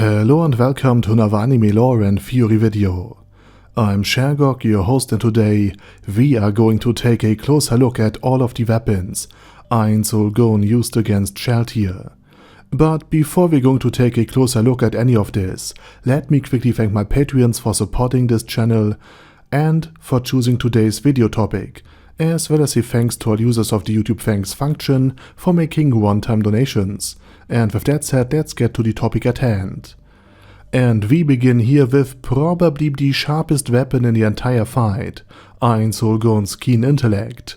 Hello and welcome to another anime lore and theory video. I'm Shergog, your host, and today we are going to take a closer look at all of the weapons AInz used against Shalltear. But before we're going to take a closer look at any of this, let me quickly thank my Patreons for supporting this channel and for choosing today's video topic, as well as a thanks to all users of the YouTube thanks function for making one-time donations. And with that said, let's get to the topic at hand. And we begin here with probably the sharpest weapon in the entire fight, AInz's keen intellect.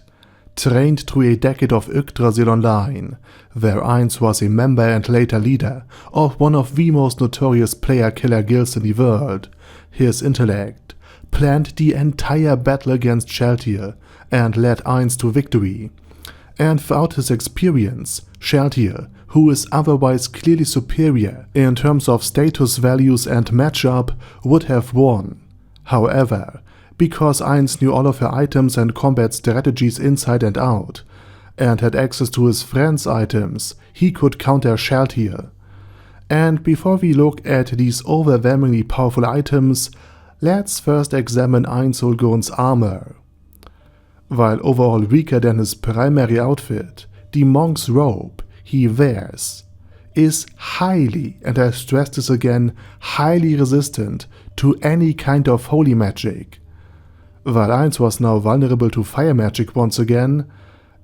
Trained through a decade of Yggdrasil Online, where AInz was a member and later leader of one of the most notorious player-killer guilds in the world, his intellect planned the entire battle against Shalltear and led AInz to victory. And without his experience, Shalltear, who is otherwise clearly superior in terms of status values and matchup, would have won. However, because AInz knew all of her items and combat strategies inside and out, and had access to his friend's items, he could counter Shalltear. And before we look at these overwhelmingly powerful items, let's first examine AInz's armor. While overall weaker than his primary outfit, the monk's robe he wears is highly, and I stress this again, highly resistant to any kind of holy magic. While AInz was now vulnerable to fire magic once again,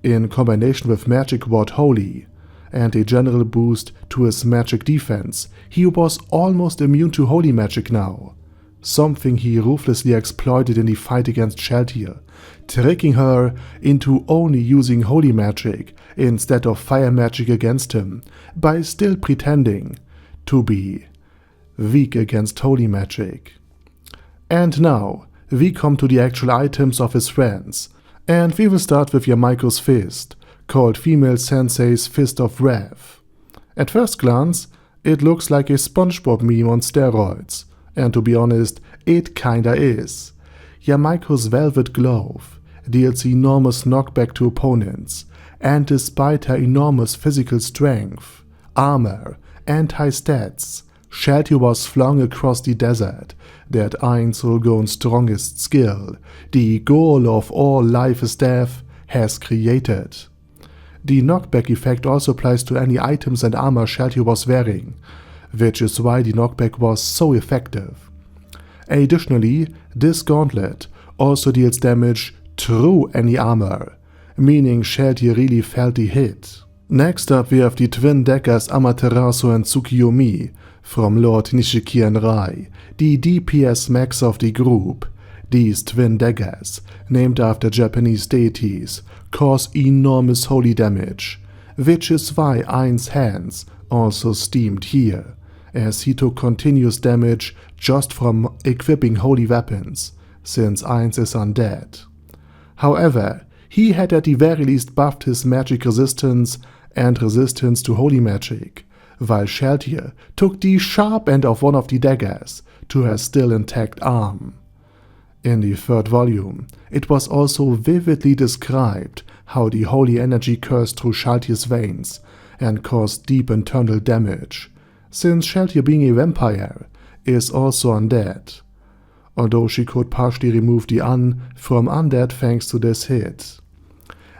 in combination with magic ward holy, and a general boost to his magic defense, he was almost immune to holy magic now, something he ruthlessly exploited in the fight against Shalltear, tricking her into only using holy magic instead of fire magic against him, by still pretending to be weak against holy magic. And now, we come to the actual items of his friends, and we will start with Yamaiko's fist, called Female Sensei's Fist of Wrath. At first glance, it looks like a SpongeBob meme on steroids, and to be honest, it kinda is. Yamaiko's velvet glove deals enormous knockback to opponents, and despite her enormous physical strength, armor, and high stats, Shalltear was flung across the desert that AInz's strongest skill, the goal of all life is death, has created. The knockback effect also applies to any items and armor Shalltear was wearing, which is why the knockback was so effective. Additionally, this gauntlet also deals damage through any armor, meaning Shalltear really felt the hit. Next up we have the twin daggers Amaterasu and Tsukiyomi from Lord Nishiki and Rai, the DPS max of the group. These twin daggers, named after Japanese deities, cause enormous holy damage, which is why AInz's hands also steamed here, as he took continuous damage just from equipping holy weapons, since AInz is undead. However, he had at the very least buffed his magic resistance and resistance to holy magic, while Shalltear took the sharp end of one of the daggers to her still intact arm. In the third volume, it was also vividly described how the holy energy coursed through Shalltear's veins and caused deep internal damage, since Shalltear, being a vampire, is also undead, although she could partially remove the from undead thanks to this hit.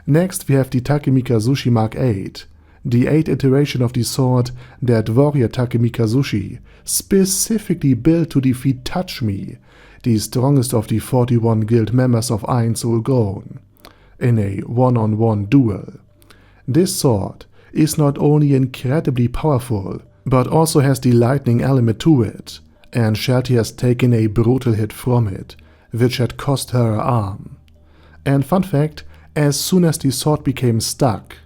Next we have the Takemikazuchi Mark 8, the 8th iteration of the sword that warrior Takemikazuchi specifically built to defeat Touch Me, the strongest of the 41 guild members of AInz, in a one-on-one duel. This sword is not only incredibly powerful, but also has the lightning element to it, and Shalltear has taken a brutal hit from it, which had cost her her arm. And fun fact, as soon as the sword became stuck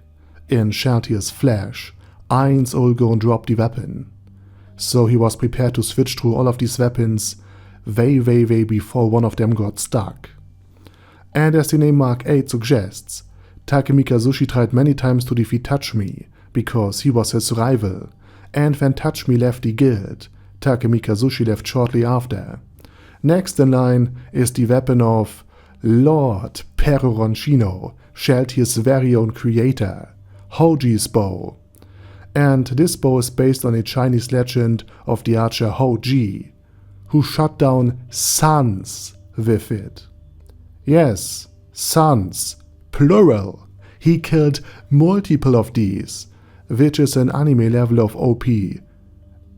in Shalltear's flesh, AInz dropped the weapon. So he was prepared to switch through all of these weapons way before one of them got stuck. And as the name Mark 8 suggests, Takemikazuchi tried many times to defeat Touch Me, because he was his rival, and when Touch Me left the guild, Takemikazuchi left shortly after. Next in line is the weapon of Lord Peroroncino, Shalltear's very own creator, Hoji's bow. and this bow is based on a Chinese legend of the archer Hou Ji, who shot down suns with it. Yes, suns, plural. He killed multiple of these, which is an anime level of OP,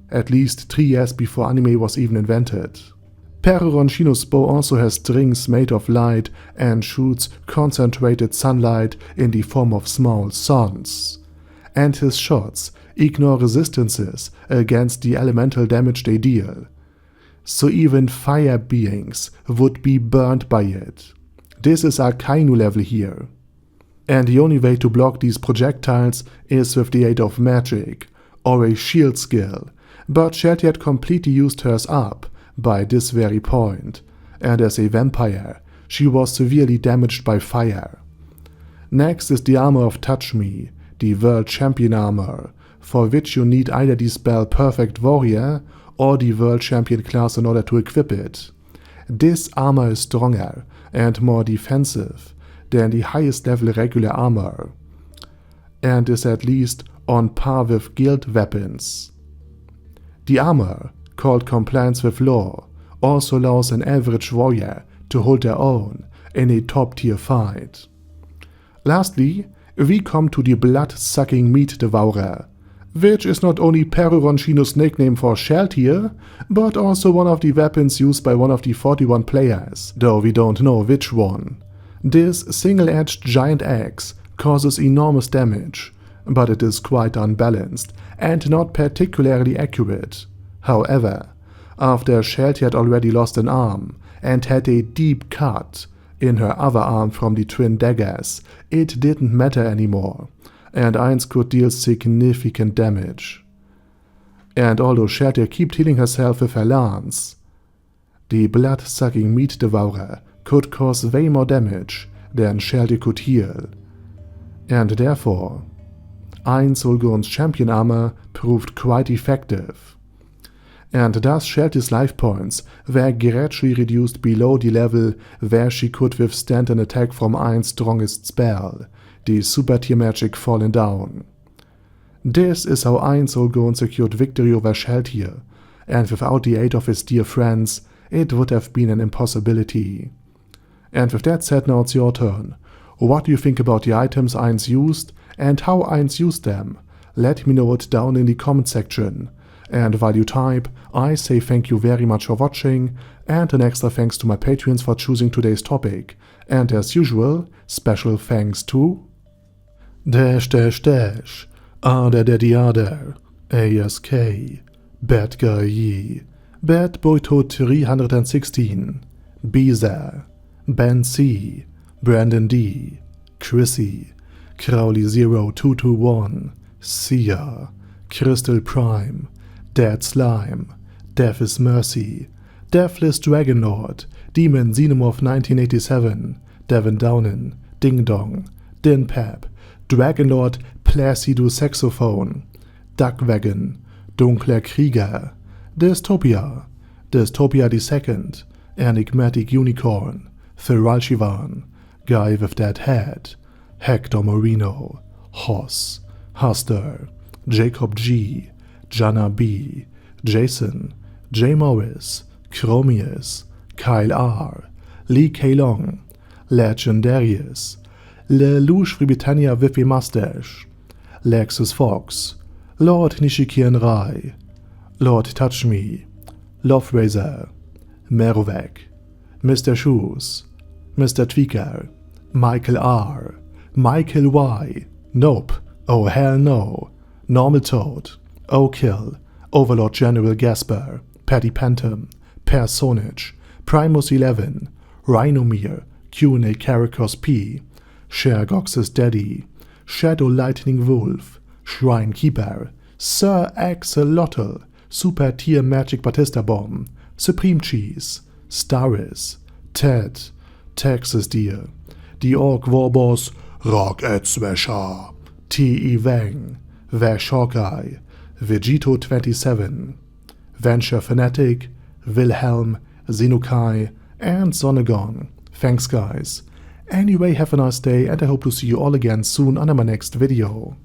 at least 3 years before anime was even invented. Peroroncino's bow also has strings made of light and shoots concentrated sunlight in the form of small suns. And his shots ignore resistances against the elemental damage they deal, so even fire beings would be burned by it. This is Akainu level here. And the only way to block these projectiles is with the aid of magic, or a shield skill, but Shalltear had completely used hers up by this very point, and as a vampire, she was severely damaged by fire. Next is the armor of Touch Me, the World Champion armor, for which you need either the spell Perfect Warrior or the World Champion class in order to equip it. This armor is stronger and more defensive than the highest level regular armor, and is at least on par with guild weapons. The armor, called Compliance with Law, also allows an average warrior to hold their own in a top-tier fight. Lastly, we come to the blood-sucking meat devourer, which is not only Peroroncino's nickname for Shalltear, but also one of the weapons used by one of the 41 players, though we don't know which one. This single-edged giant axe causes enormous damage, but it is quite unbalanced and not particularly accurate. However, after Shalltear had already lost an arm and had a deep cut in her other arm from the twin daggers, it didn't matter anymore, and AInz could deal significant damage. And although Shalltear kept healing herself with her lance, the blood-sucking meat devourer could cause way more damage than Shalltear could heal, and therefore AInz Ulgon's champion armor proved quite effective. And thus Shalltear's life points were gradually reduced below the level where she could withstand an attack from AInz's strongest spell, the super tier magic Fallen Down. This is how AInz Ulgon secured victory over Shalltear, and without the aid of his dear friends, it would have been an impossibility. And with that said, now it's your turn. What do you think about the items AInz used, and how AInz used them? Let me know it down in the comment section. And while you type, I say thank you very much for watching, and an extra thanks to my Patreons for choosing today's topic. And as usual, special thanks to Ada, ASK, Bad Guy Yi, Bad Boyto 316, Beezer, Ben C, Brandon D, Chrissy, Crowley 0221, Sia, Crystal Prime, Dead Slime, Death is Mercy, Deathless Dragonlord, Demon Xenomorph 1987, Devin Downen, Ding Dong, Din Pep, Dragonlord Placido Saxophone, Duckwagon, Dunkler Krieger, Dystopia, Dystopia II, Enigmatic Unicorn, Thiralchivan, Guy with Dead Head, Hector Moreno, Hoss, Huster, Jacob G, Jana B, Jason, J. Morris, Chromius, Kyle R, Lee K. Long, Legendarius, Lelouch Britannia with a Mustache, Lexus Fox, Lord Nishikian Rai, Lord Touch Me, Love Razor, Merovec, Mr. Shoes, Mr. Tweaker, Michael R, Michael Y, Nope, oh hell no, Normal Toad, O'Kill, Overlord General Gasper, Paddy Pantom, Personage, Primus 11, Rhinomere, Q&A Caracos P, Shergox's Daddy, Shadow Lightning Wolf, Shrine Keeper, Sir Axolotl, Super Tier Magic Batista Bomb, Supreme Cheese, Staris, Ted, Texas Deer, The Orc Warboss, Rocket Smasher, T.E. Wang, Vash Hawkeye, Vegito 27, Venture Fanatic, Wilhelm, Xenokai, and Sonegon. Thanks guys. Anyway, have a nice day, and I hope to see you all again soon under my next video.